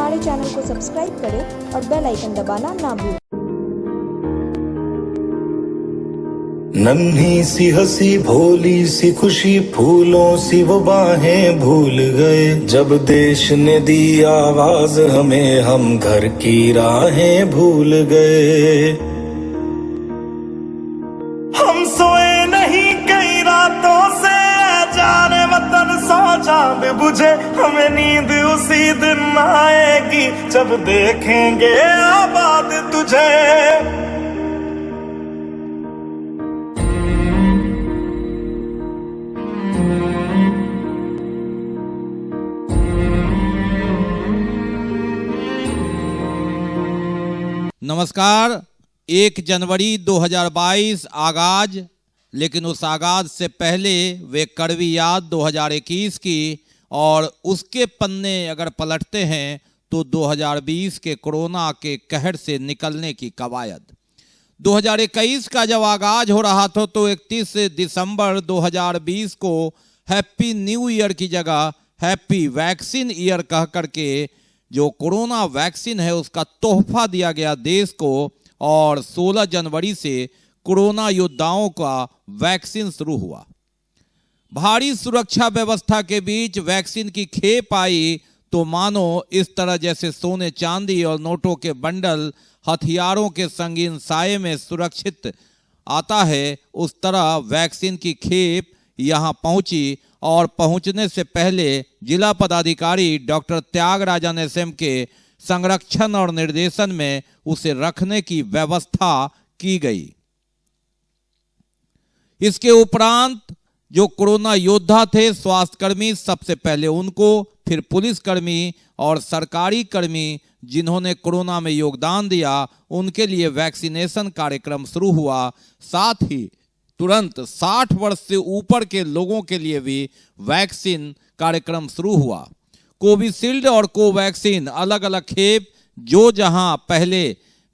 हमारे चैनल को सब्सक्राइब करें और बेल आइकन दबाना ना भूलें। नन्ही सी हंसी भोली सी खुशी फूलों सी वो बाहें भूल गए। जब देश ने दी आवाज हमें हम घर की राहें भूल गए। हम सोए नहीं कई रातों से जाने वतन सौ चांद बुझे। हमें नींद उसी दिन आएगी जब देखेंगे आबाद तुझे। नमस्कार। 1 जनवरी 2022 आगाज, लेकिन उस आगाज से पहले वे कड़वी याद 2021 की, और उसके पन्ने अगर पलटते हैं तो 2020 के कोरोना के कहर से निकलने की कवायद। 2021 का जब आगाज हो रहा था तो 31 दिसंबर 2020 को हैप्पी न्यू ईयर की जगह हैप्पी वैक्सीन ईयर कह करके जो कोरोना वैक्सीन है उसका तोहफा दिया गया देश को, और 16 जनवरी से कोरोना योद्धाओं का वैक्सीन शुरू हुआ। भारी सुरक्षा व्यवस्था के बीच वैक्सीन की खेप आई तो मानो इस तरह जैसे सोने चांदी और नोटों के बंडल हथियारों के संगीन साये में सुरक्षित आता है, उस तरह वैक्सीन की खेप यहाँ पहुंची। और पहुंचने से पहले जिला पदाधिकारी डॉक्टर त्यागराजन एसएम के संरक्षण और निर्देशन में उसे रखने की व्यवस्था की गई। इसके उपरांत जो कोरोना योद्धा थे, स्वास्थ्यकर्मी, सबसे पहले उनको, फिर पुलिसकर्मी और सरकारी कर्मी जिन्होंने कोरोना में योगदान दिया, उनके लिए वैक्सीनेशन कार्यक्रम शुरू हुआ। साथ ही तुरंत 60 वर्ष से ऊपर के लोगों के लिए भी वैक्सीन कार्यक्रम शुरू हुआ। कोविशील्ड और कोवैक्सीन अलग अलग खेप जो जहां पहले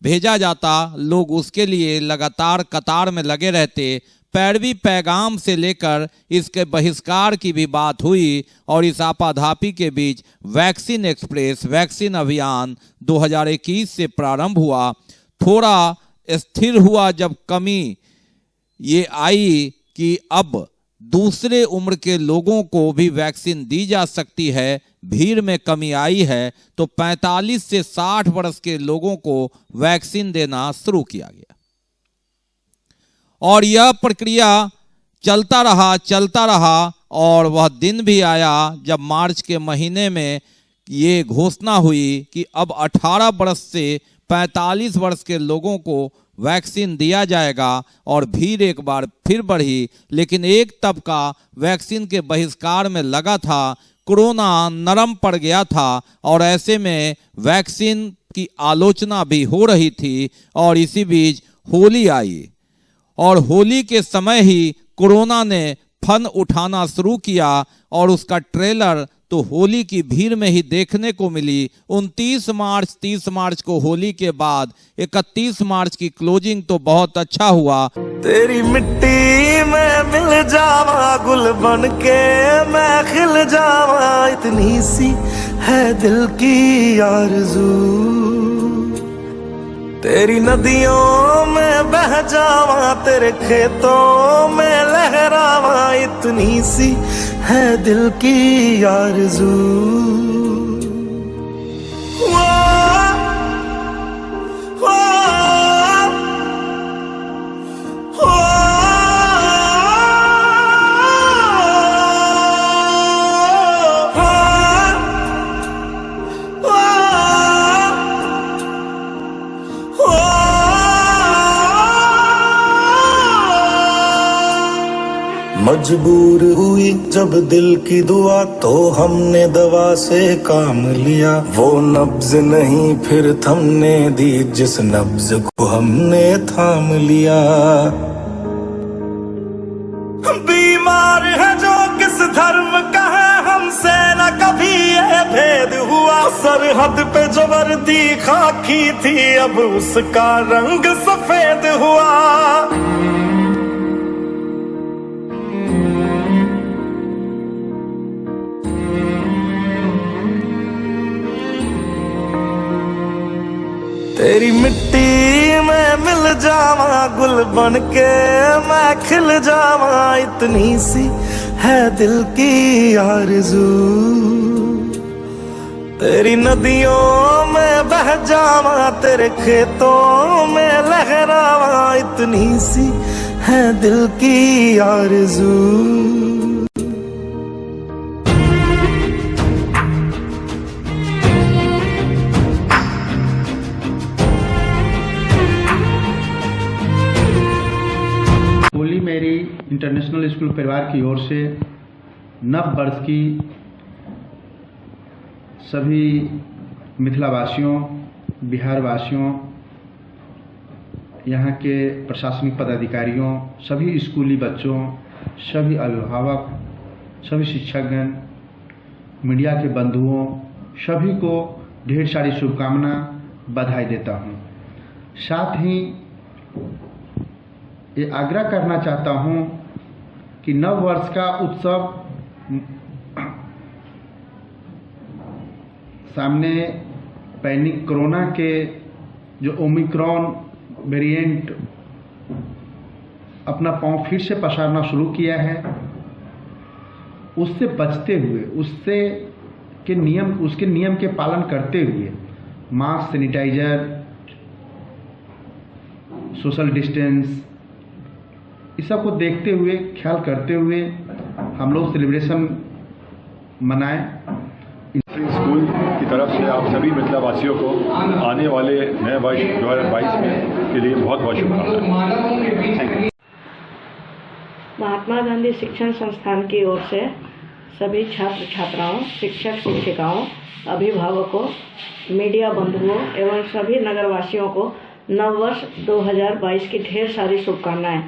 भेजा जाता, लोग उसके लिए लगातार कतार में लगे रहते। पैरवी पैगाम से लेकर इसके बहिष्कार की भी बात हुई, और इस आपाधापी के बीच वैक्सीन एक्सप्रेस वैक्सीन अभियान 2021 से प्रारंभ हुआ। थोड़ा स्थिर हुआ जब कमी ये आई कि अब दूसरे उम्र के लोगों को भी वैक्सीन दी जा सकती है। भीड़ में कमी आई है तो 45 से 60 वर्ष के लोगों को वैक्सीन देना शुरू किया गया, और यह प्रक्रिया चलता रहा और वह दिन भी आया जब मार्च के महीने में ये घोषणा हुई कि अब 18 वर्ष से 45 वर्ष के लोगों को वैक्सीन दिया जाएगा। और भीड़ एक बार फिर बढ़ी, लेकिन एक तबका वैक्सीन के बहिष्कार में लगा था। कोरोना नरम पड़ गया था और ऐसे में वैक्सीन की आलोचना भी हो रही थी। और इसी बीच होली आई, और होली के समय ही कोरोना ने फन उठाना शुरू किया, और उसका ट्रेलर तो होली की भीड़ में ही देखने को मिली। 29 मार्च 30 मार्च को होली के बाद 31 मार्च की क्लोजिंग तो बहुत अच्छा हुआ। तेरी मिट्टी में मिल जावा, गुल बन के मैं खिल जावा, इतनी सी है दिल की आरज़ू। तेरी नदियों में बह जावा, तेरे खेतों में लहरावा, इतनी सी है दिल की आरज़ू। मजबूर हुई जब दिल की दुआ तो हमने दवा से काम लिया। वो नब्ज नहीं फिर थमने दी जिस नब्ज को हमने थाम लिया। बीमार है जो किस धर्म का है, हमसे न कभी ये भेद हुआ। सरहद पे जो वर्दी खाकी थी अब उसका रंग सफेद हुआ। तेरी मिट्टी में मिल जावा गुल बन के मैं खिल जावा, इतनी सी है दिल की आरज़ू। तेरी नदियों में बह जावा, तेरे खेतों में लहरावा, इतनी सी है दिल की आरज़ू। होली मेरी इंटरनेशनल स्कूल परिवार की ओर से नव वर्ष की सभी मिथिलावासियों, बिहारवासियों, यहाँ के प्रशासनिक पदाधिकारियों, सभी स्कूली बच्चों, सभी अभिभावक, सभी शिक्षकगण, मीडिया के बंधुओं, सभी को ढेर सारी शुभकामना, बधाई देता हूँ। साथ ही ये आग्रह करना चाहता हूँ कि नव वर्ष का उत्सव सामने पैनिक कोरोना के जो ओमिक्रॉन वेरिएंट अपना पांव फिर से पसारना शुरू किया है, उससे बचते हुए, उसके नियम के पालन करते हुए मास्क, सैनिटाइजर, सोशल डिस्टेंस, इस सब को देखते हुए, ख्याल करते हुए हम लोग सेलिब्रेशन मनाएं। स्कूल की तरफ से आप सभी मिथिलावासियों को आने वाले नए वर्ष 2022 में के लिए बहुत बहुत शुभकामनाएं। महात्मा गांधी शिक्षण संस्थान की ओर से सभी छात्र छात्राओं, शिक्षक शिक्षिकाओं, अभिभावकों, मीडिया बंधुओं एवं सभी नगरवासियों को नव वर्ष 2022 की ढेर सारी शुभकामनाएं।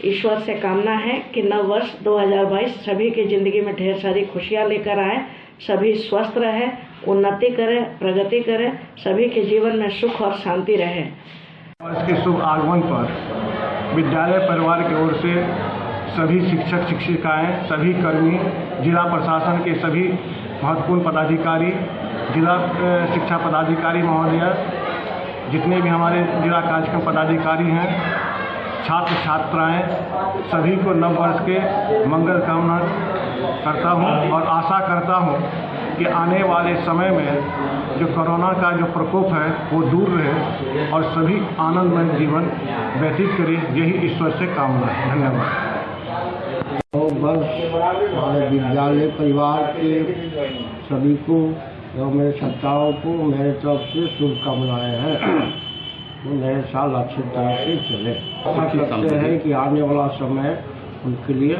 ईश्वर से कामना है कि नव वर्ष 2022 सभी की ज़िंदगी में ढेर सारी खुशियाँ लेकर आए, सभी स्वस्थ रहे, उन्नति करें, प्रगति करें, सभी के जीवन में सुख और शांति रहे। वर्ष के शुभ आगमन पर विद्यालय परिवार की ओर से सभी शिक्षक शिक्षिकाएं, सभी कर्मी, जिला प्रशासन के सभी महत्वपूर्ण पदाधिकारी, जिला शिक्षा पदाधिकारी महोदय, जितने भी हमारे जिला कार्यक्रम पदाधिकारी हैं, छात्र छात्राएं, सभी को नव वर्ष के मंगल कामना करता हूं और आशा करता हूं कि आने वाले समय में जो कोरोना का जो प्रकोप है वो दूर रहे और सभी आनंदमय जीवन व्यतीत करें, यही ईश्वर से कामना है। धन्यवाद। हमारे विद्यालय परिवार के सभी को एवं मेरे छात्राओं को मेरे तरफ से शुभकामनाएं हैं। वो नए साल अच्छी तरह से चले। आशा करते हैं कि आने वाला समय उनके लिए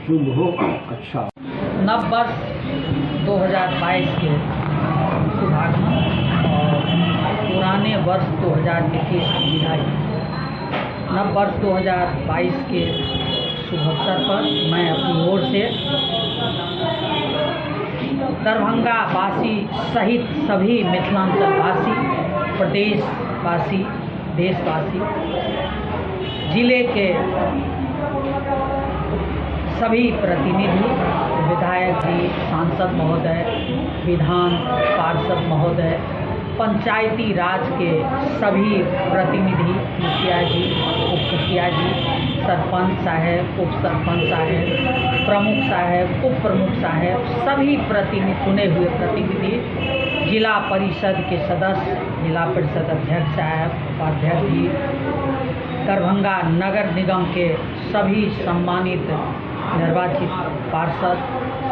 शुभ हो, अच्छा। नव वर्ष 2022 के शुभागमन और पुराने वर्ष 2021 की विदाई। नव वर्ष 2022 के शुभ अवसर पर मैं अपनी ओर से दरभंगा वासी सहित सभी मिथिलांचल वासी, प्रदेशवासी, देशवासी, जिले के सभी प्रतिनिधि, विधायक जी, सांसद महोदय, विधान पार्षद महोदय, पंचायती राज के सभी प्रतिनिधि, मुखिया जी, उप मुखिया जी, सरपंच साहब, उप सरपंच साहब, प्रमुख साहब, उप प्रमुख साहब, सभी प्रतिनिधि, चुने हुए प्रतिनिधि, जिला परिषद के सदस्य, जिला परिषद अध्यक्ष साहब, उपाध्यक्ष जी, दरभंगा नगर निगम के सभी सम्मानित निर्वाचित पार्षद,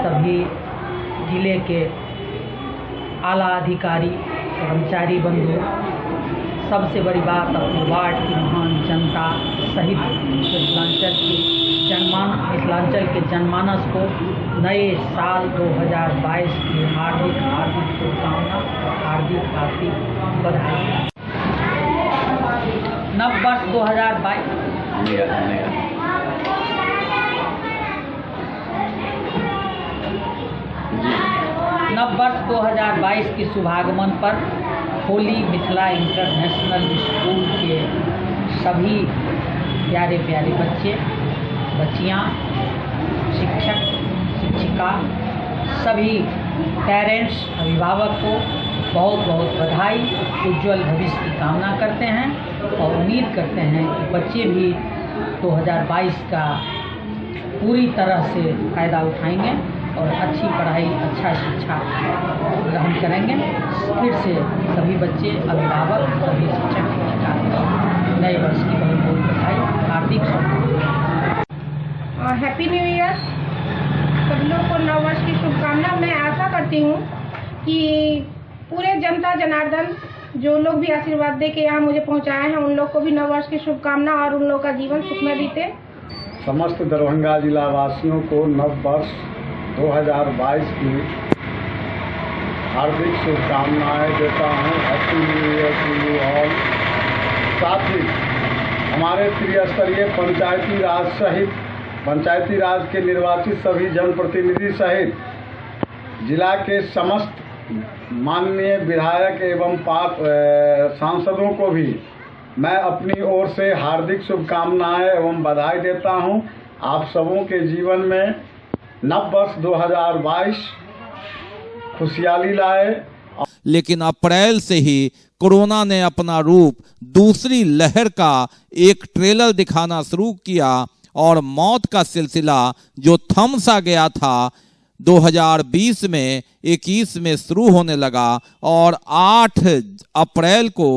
सभी जिले के आला अधिकारी, कर्मचारी बंधु, सबसे बड़ी बात अपने वार्ड की महान जनता सहित मिथिलांचल के जनमानस को नए साल 2022 की हार्दिक शुभकामना, हार्दिक बधाई। नव वर्ष 2022 नव वर्ष 2022 के शुभागमन पर होली मिथिला इंटरनेशनल स्कूल के सभी प्यारे प्यारे बच्चे, बच्चियाँ, शिक्षक शिक्षिका, सभी पेरेंट्स, अभिभावक को बहुत बहुत बधाई, उज्जवल भविष्य की कामना करते हैं और उम्मीद करते हैं कि बच्चे भी 2022 का पूरी तरह से फ़ायदा उठाएंगे और अच्छी पढ़ाई, अच्छा शिक्षा ग्रहण करेंगे। फिर से सभी बच्चे, अभिभावक, सभी शिक्षक शिक्षिका नए वर्ष की बहुत बहुत बधाई, हार्दिक शुभकामनाएं। Happy new year. सभी लोग को नव वर्ष की शुभकामना। मैं आशा करती हूँ कि पूरे जनता जनार्दन जो लोग भी आशीर्वाद दे के यहाँ मुझे पहुँचाए हैं, उन लोग को भी नव वर्ष की शुभकामना और उन लोग का जीवन सुखमय बीते। समस्त दरभंगा जिला वासियों को नव वर्ष 2022 की हार्दिक शुभकामनाएं देता हूं। Happy new year to you all. साथ ही हमारे त्रिस्तरीय पंचायती राज सहित पंचायती राज के निर्वाचित सभी जनप्रतिनिधि सहित जिला के समस्त माननीय विधायक एवं सांसदों को भी मैं अपनी ओर से हार्दिक शुभकामनाएं एवं बधाई देता हूं। आप सबों के जीवन में नव वर्ष 2022 खुशहाली लाए। लेकिन अप्रैल से ही कोरोना ने अपना रूप दूसरी लहर का एक ट्रेलर दिखाना शुरू किया और मौत का सिलसिला जो थम सा गया था 2020 में 21 में शुरू होने लगा और 8 अप्रैल को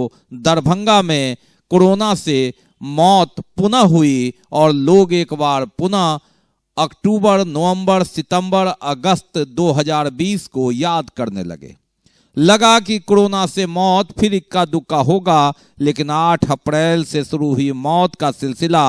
दरभंगा में कोरोना से मौत पुनः हुई और लोग एक बार पुनः अक्टूबर, नवंबर, सितंबर, अगस्त 2020 को याद करने लगा कि कोरोना से मौत फिर इक्का दुक्का होगा, लेकिन 8 अप्रैल से शुरू हुई मौत का सिलसिला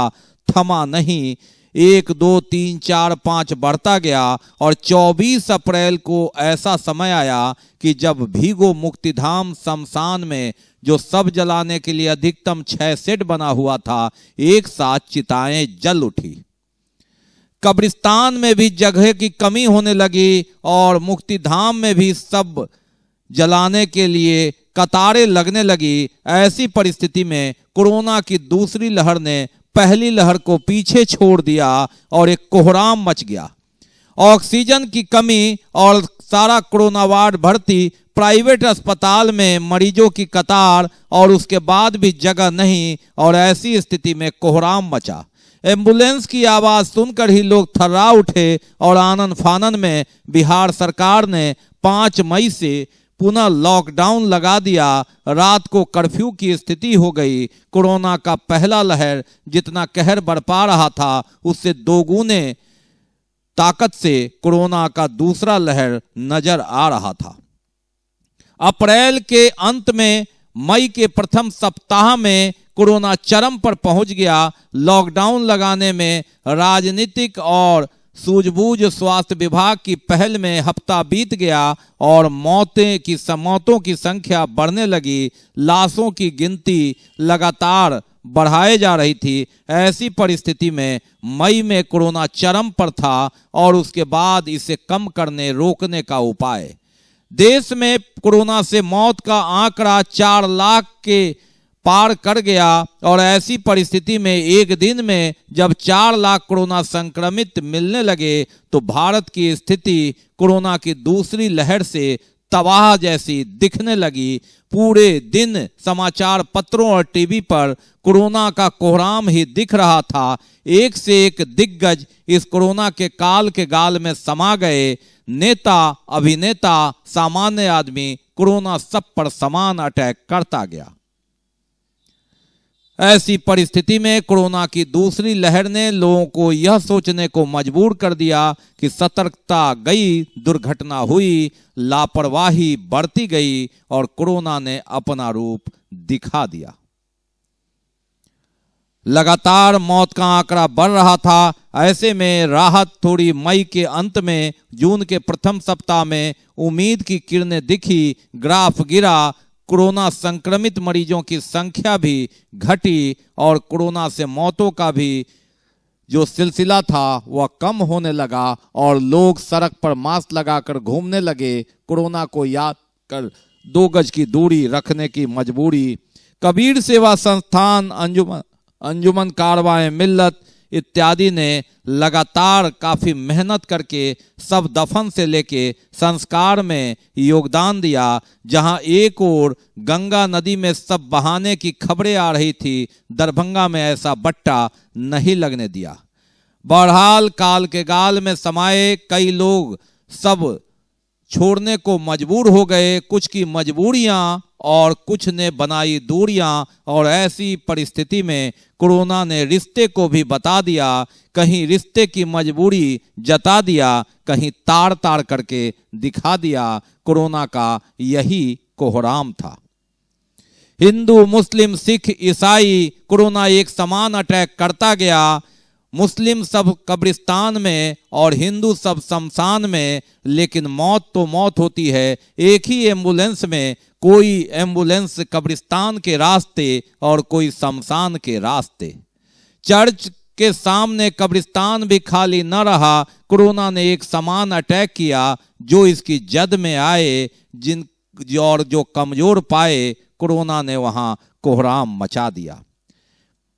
थमा नहीं। 1, 2, 3, 4, 5 बढ़ता गया और 24 अप्रैल को ऐसा समय आया कि जब भीगो मुक्तिधाम शमशान में जो सब जलाने के लिए अधिकतम 6 सेट बना हुआ था, एक साथ चिताएं जल उठी। कब्रिस्तान में भी जगह की कमी होने लगी और मुक्तिधाम में भी सब जलाने के लिए कतारें लगने लगी। ऐसी परिस्थिति में कोरोना की दूसरी लहर ने पहली लहर को पीछे छोड़ दिया और एक कोहराम मच गया। ऑक्सीजन की कमी और सारा कोरोना वार्ड भर्ती, प्राइवेट अस्पताल में मरीजों की कतार और उसके बाद भी जगह नहीं और ऐसी स्थिति में कोहराम मचा। एम्बुलेंस की आवाज सुनकर ही लोग थर्रा उठे और आनन फानन में बिहार सरकार ने 5 मई से पुनः लॉकडाउन लगा दिया। रात को कर्फ्यू की स्थिति हो गई। कोरोना का पहला लहर जितना कहर बरपा रहा था, उससे दोगुने ताकत से कोरोना का दूसरा लहर नजर आ रहा था। अप्रैल के अंत में मई के प्रथम सप्ताह में कोरोना चरम पर पहुंच गया। लॉकडाउन लगाने में राजनीतिक और सूझबूझ स्वास्थ्य विभाग की पहल में हफ्ता बीत गया और मौतों की संख्या बढ़ने लगी। लाशों की गिनती लगातार बढ़ाए जा रही थी। ऐसी परिस्थिति में मई में कोरोना चरम पर था और उसके बाद इसे कम करने रोकने का उपाय। देश में कोरोना से मौत का आंकड़ा 4 लाख के पार कर गया और ऐसी परिस्थिति में एक दिन में जब 4 लाख कोरोना संक्रमित मिलने लगे तो भारत की स्थिति कोरोना की दूसरी लहर से तबाह जैसी दिखने लगी। पूरे दिन समाचार पत्रों और टीवी पर कोरोना का कोहराम ही दिख रहा था। एक से एक दिग्गज इस कोरोना के काल के गाल में समा गए। नेता, अभिनेता, सामान्य आदमी, कोरोना सब पर समान अटैक करता गया। ऐसी परिस्थिति में कोरोना की दूसरी लहर ने लोगों को यह सोचने को मजबूर कर दिया कि सतर्कता गई, दुर्घटना हुई, लापरवाही बढ़ती गई और कोरोना ने अपना रूप दिखा दिया। लगातार मौत का आंकड़ा बढ़ रहा था। ऐसे में राहत थोड़ी मई के अंत में, जून के प्रथम सप्ताह में उम्मीद की किरणें दिखी। ग्राफ गिरा, कोरोना संक्रमित मरीजों की संख्या भी घटी और कोरोना से मौतों का भी जो सिलसिला था वह कम होने लगा और लोग सड़क पर मास्क लगाकर घूमने लगे। कोरोना को याद कर 2 गज की दूरी रखने की मजबूरी। कबीर सेवा संस्थान, अंजुमन कारवाए मिल्लत, इत्यादि ने लगातार काफ़ी मेहनत करके सब दफन से लेके संस्कार में योगदान दिया। जहां एक ओर गंगा नदी में सब बहाने की खबरें आ रही थी, दरभंगा में ऐसा बट्टा नहीं लगने दिया। बहरहाल काल के गाल में समाये कई लोग सब छोड़ने को मजबूर हो गए, कुछ की मजबूरियां और कुछ ने बनाई दूरियां, और ऐसी परिस्थिति में कोरोना ने रिश्ते को भी बता दिया। कहीं रिश्ते की मजबूरी जता दिया, कहीं ताड़ ताड़ करके दिखा दिया। कोरोना का यही कोहराम था। हिंदू, मुस्लिम, सिख, ईसाई कोरोना एक समान अटैक करता गया। मुस्लिम सब कब्रिस्तान में और हिंदू सब शमशान में, लेकिन मौत तो मौत होती है एक ही एम्बुलेंस में। कोई एम्बुलेंस कब्रिस्तान के रास्ते और कोई शमशान के रास्ते। चर्च के सामने कब्रिस्तान भी खाली न रहा। कोरोना ने एक समान अटैक किया। जो इसकी जद में आए और जो कमजोर पाए, कोरोना ने वहां कोहराम मचा दिया।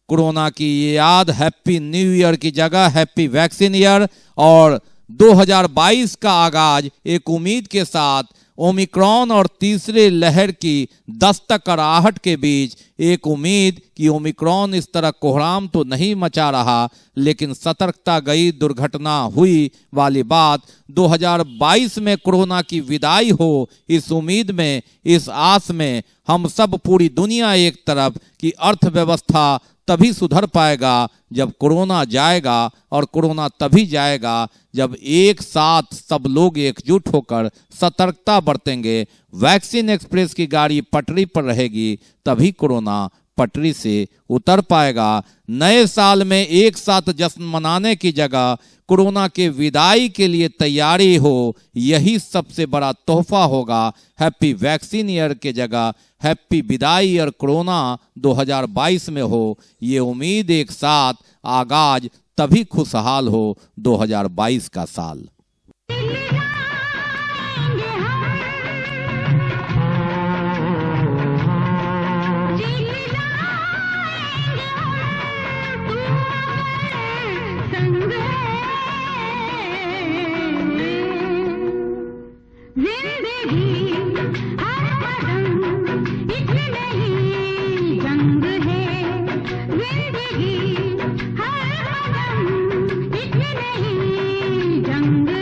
कोरोना की ये याद हैप्पी न्यू ईयर की जगह हैप्पी वैक्सीन ईयर और 2022 का आगाज एक उम्मीद के साथ ओमिक्रॉन और तीसरे लहर की दस्तक और आहट के बीच एक उम्मीद कि ओमिक्रॉन इस तरह कोहराम तो नहीं मचा रहा, लेकिन सतर्कता गई, दुर्घटना हुई वाली बात। 2022 में कोरोना की विदाई हो, इस उम्मीद में, इस आस में हम सब पूरी दुनिया एक तरफ की अर्थव्यवस्था तभी सुधर पाएगा जब कोरोना जाएगा, और कोरोना तभी जाएगा जब एक साथ सब लोग एकजुट होकर सतर्कता बरतेंगे। वैक्सीन एक्सप्रेस की गाड़ी पटरी पर रहेगी, तभी कोरोना पटरी से उतर पाएगा। नए साल में एक साथ जश्न मनाने की जगह कोरोना के विदाई के लिए तैयारी हो, यही सबसे बड़ा तोहफा होगा। हैप्पी वैक्सीन ईयर के जगह हैप्पी विदाई ईयर कोरोना 2022 में हो, ये उम्मीद एक साथ आगाज, तभी खुशहाल हो 2022 का साल। जंग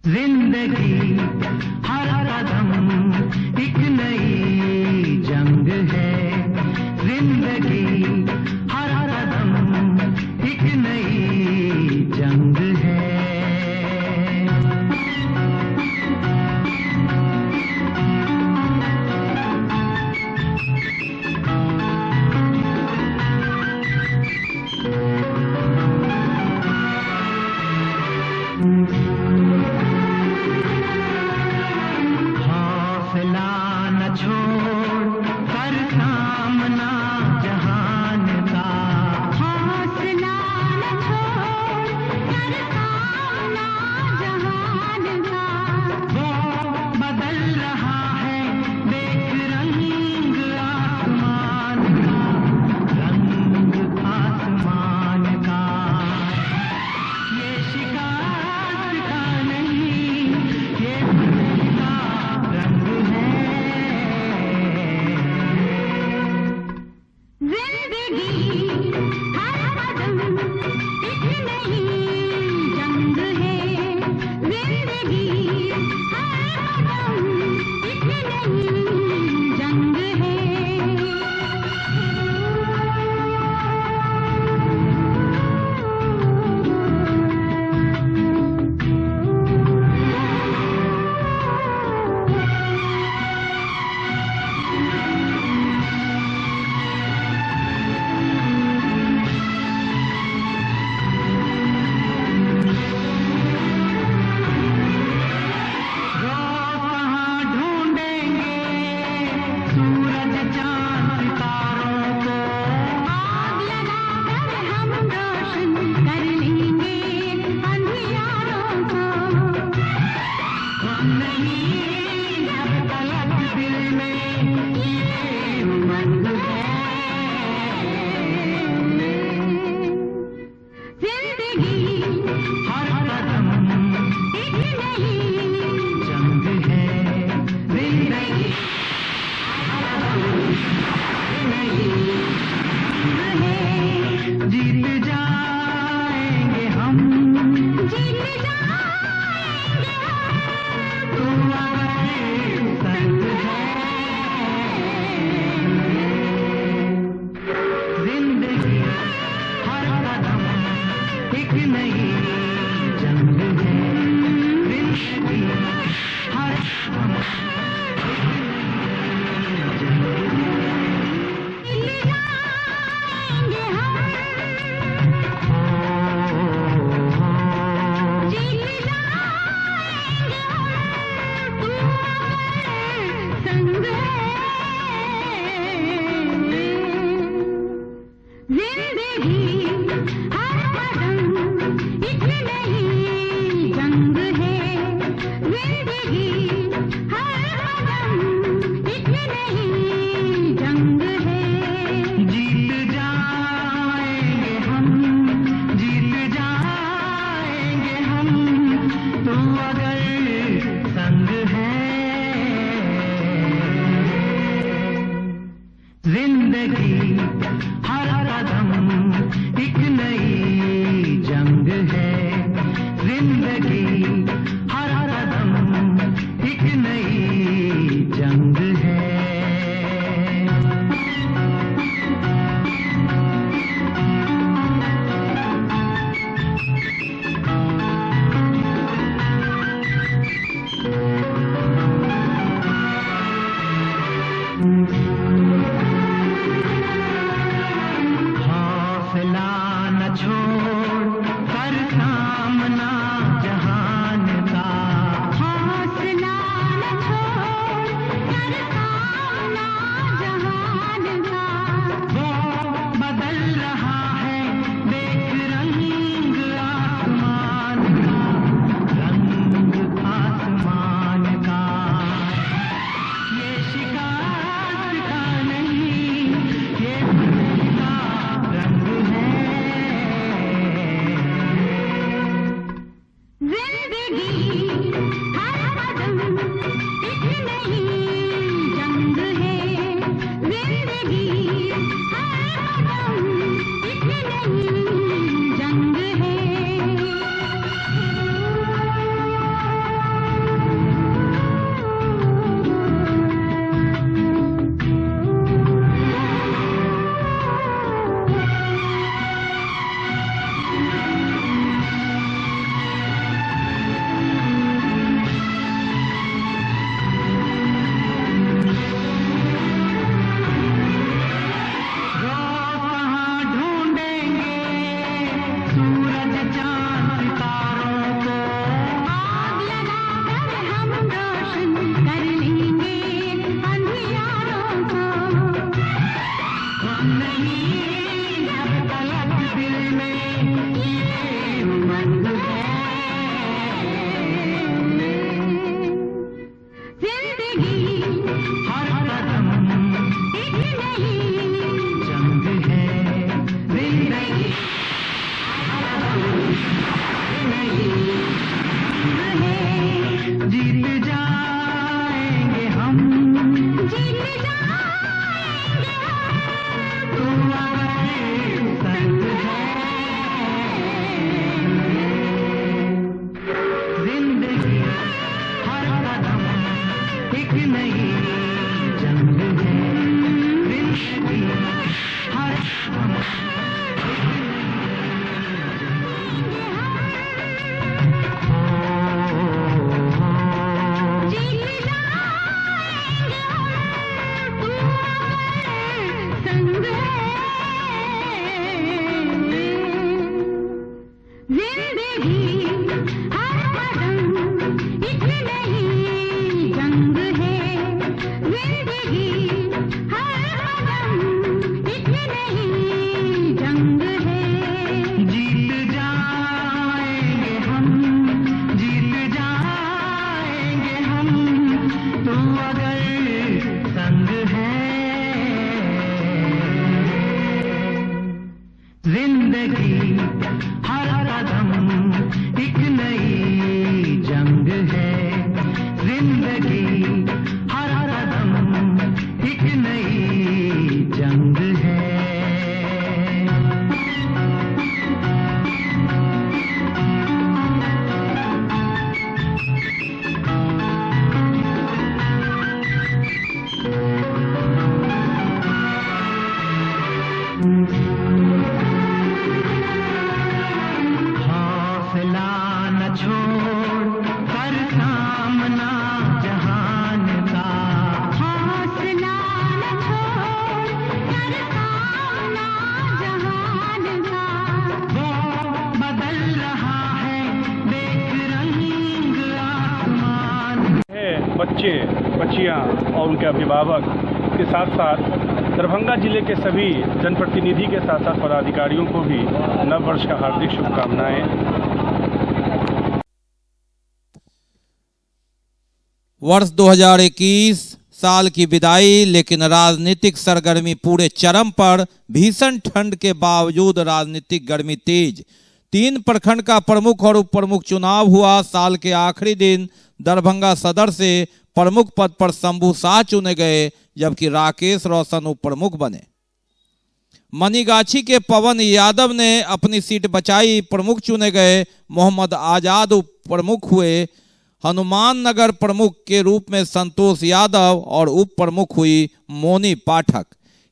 जिंदगी हर कदम एक नई जंग है, जिंदगी हर कदम एक नई जंग है। हौसला न छोड़ कर सामना जहान का, हौसला न छोड़ कर सामना जहान का। वो बदल रहा है देख रंग आसमान का, रंग आसमान का। ये शिकार का नहीं, ये का रंग है। जिंदगी हर कदम एक नई जंग है, जिंदगी हर कदम एक नई जंग है। कहाँ ढूंढेंगे जीत जाएंगे हम, जीत जाएंगे हम। तू अगर संग है, जिंदगी हर कदम एक नई जंग है, जिंदगी हर कदम एक जिंदगी हर कदम एक नई जंग है, जिंदगी हर कदम एक नई जंग है। छोड़ कर सामना जहान का, हौसला न छोड़ कर सामना जहान का। वो बदल रहा है देख रंग आसमान। बच्चे बच्चियां और उनके अभिभावक के साथ साथ दरभंगा जिले के सभी जनप्रतिनिधि के साथ साथ पदाधिकारियों को भी नव वर्ष का हार्दिक शुभकामनाएं। वर्ष 2021 साल की विदाई, लेकिन राजनीतिक सरगर्मी पूरे चरम पर। भीषण ठंड के बावजूद राजनीतिक गर्मी तेज। 3 प्रखंड का प्रमुख और उप प्रमुख चुनाव हुआ। साल के आखिरी दिन दरभंगा सदर से प्रमुख पद पर शंभू शाह चुने गए, जबकि राकेश रोशन उप प्रमुख बने। मनीगाछी के पवन यादव ने अपनी सीट बचाई, प्रमुख चुने गए। मोहम्मद आजाद उप प्रमुख हुए। हनुमान नगर प्रमुख के रूप में संतोष यादव और उप प्रमुख हुई मोनी पाठक।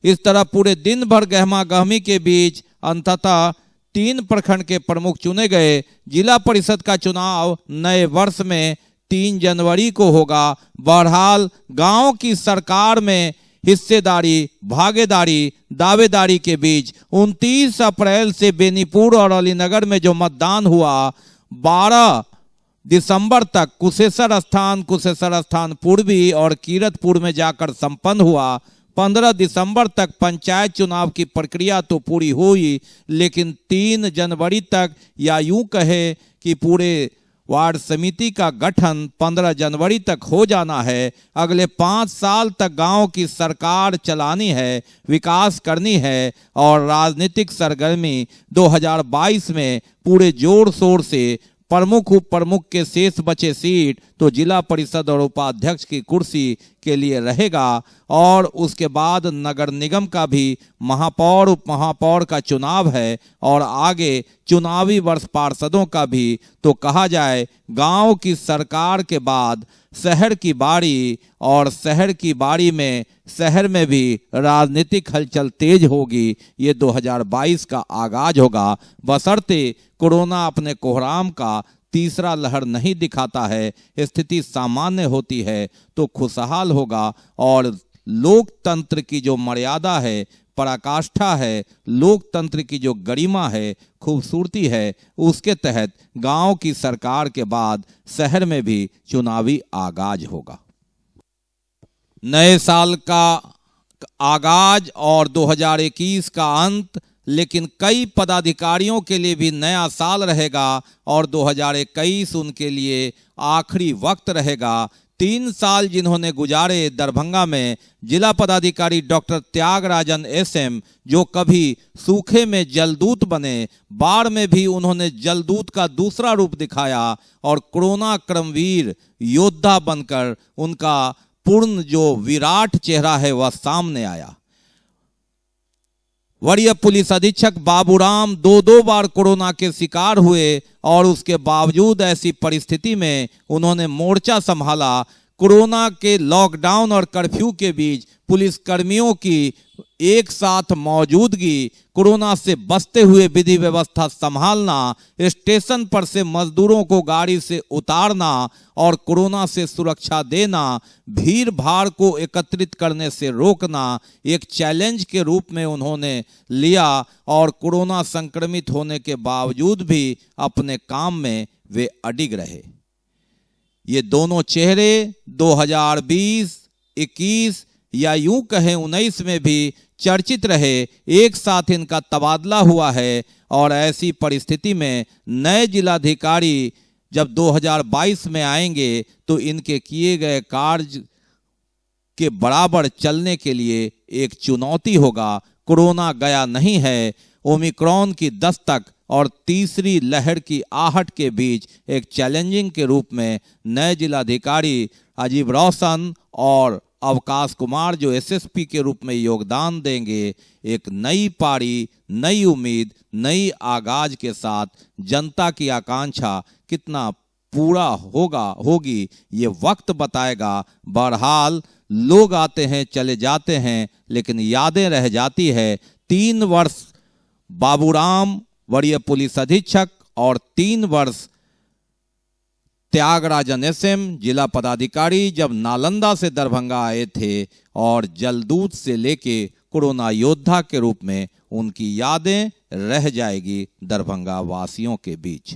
इस तरह पूरे दिन भर गहमा गहमी के बीच अंततः 3 प्रखंड के प्रमुख चुने गए। जिला परिषद का चुनाव नए वर्ष में 3 जनवरी को होगा। बहरहाल गांव की सरकार में हिस्सेदारी, भागीदारी, दावेदारी के बीच 29 अप्रैल से बेनीपुर और अलीनगर में जो मतदान हुआ, 12 दिसंबर तक कुशेश्वर स्थान पूर्वी और कीरतपुर में जाकर संपन्न हुआ। 15 दिसंबर तक पंचायत चुनाव की प्रक्रिया तो पूरी हुई, लेकिन 3 जनवरी तक, या यूं कहे कि पूरे वार्ड समिति का गठन 15 जनवरी तक हो जाना है। अगले 5 साल तक गांव की सरकार चलानी है, विकास करनी है और राजनीतिक सरगर्मी 2022 में पूरे जोर शोर से प्रमुख उप प्रमुख के शेष बचे सीट तो जिला परिषद और उपाध्यक्ष की कुर्सी के लिए रहेगा। और उसके बाद नगर निगम का भी महापौर उप महापौर का चुनाव है और आगे चुनावी वर्ष पार्षदों का भी। तो कहा जाए गांव की सरकार के बाद शहर की बारी, और शहर की बारी में शहर में भी राजनीतिक हलचल तेज होगी। ये 2022 का आगाज होगा, बशर्ते कोरोना अपने कोहराम का तीसरा लहर नहीं दिखाता है। स्थिति सामान्य होती है तो खुशहाल होगा और लोकतंत्र की जो मर्यादा है, पराकाष्ठा है, लोकतंत्र की जो गरिमा है, खूबसूरती है, उसके तहत गांव की सरकार के बाद शहर में भी चुनावी आगाज होगा। नए साल का आगाज और 2021 का अंत, लेकिन कई पदाधिकारियों के लिए भी नया साल रहेगा और 2021 उनके लिए आखिरी वक्त रहेगा। 3 साल जिन्होंने गुजारे दरभंगा में, जिला पदाधिकारी डॉक्टर त्यागराजन एसएम, जो कभी सूखे में जलदूत बने, बाढ़ में भी उन्होंने जलदूत का दूसरा रूप दिखाया और कोरोना क्रमवीर योद्धा बनकर उनका पूर्ण जो विराट चेहरा है वह सामने आया। वरीय पुलिस अधीक्षक बाबूराम 2 बार कोरोना के शिकार हुए और उसके बावजूद ऐसी परिस्थिति में उन्होंने मोर्चा संभाला। कोरोना के लॉकडाउन और कर्फ्यू के बीच पुलिस कर्मियों की एक साथ मौजूदगी, कोरोना से बचते हुए विधि व्यवस्था संभालना, स्टेशन पर से मजदूरों को गाड़ी से उतारना और कोरोना से सुरक्षा देना, भीड़ भाड़ को एकत्रित करने से रोकना एक चैलेंज के रूप में उन्होंने लिया और कोरोना संक्रमित होने के बावजूद भी अपने काम में वे अडिग रहे। ये दोनों चेहरे 2020, 21 या यूं कहें 19 में भी चर्चित रहे। एक साथ इनका तबादला हुआ है और ऐसी परिस्थिति में नए जिलाधिकारी जब 2022 में आएंगे तो इनके किए गए कार्य के बराबर चलने के लिए एक चुनौती होगा। कोरोना गया नहीं है। ओमिक्रॉन की दस्तक और तीसरी लहर की आहट के बीच एक चैलेंजिंग के रूप में नए जिलाधिकारी अजीब रोशन और अवकाश कुमार जो एसएसपी के रूप में योगदान देंगे, एक नई पारी, नई उम्मीद, नई आगाज के साथ जनता की आकांक्षा कितना पूरा होगी ये वक्त बताएगा। बहरहाल लोग आते हैं चले जाते हैं लेकिन यादें रह जाती है। 3 वर्ष बाबूराम वरीय पुलिस अधीक्षक और 3 वर्ष त्यागराजन एसएम जिला पदाधिकारी जब नालंदा से दरभंगा आए थे और जलदूत से लेके कोरोना योद्धा के रूप में उनकी यादें रह जाएगी दरभंगा वासियों के बीच।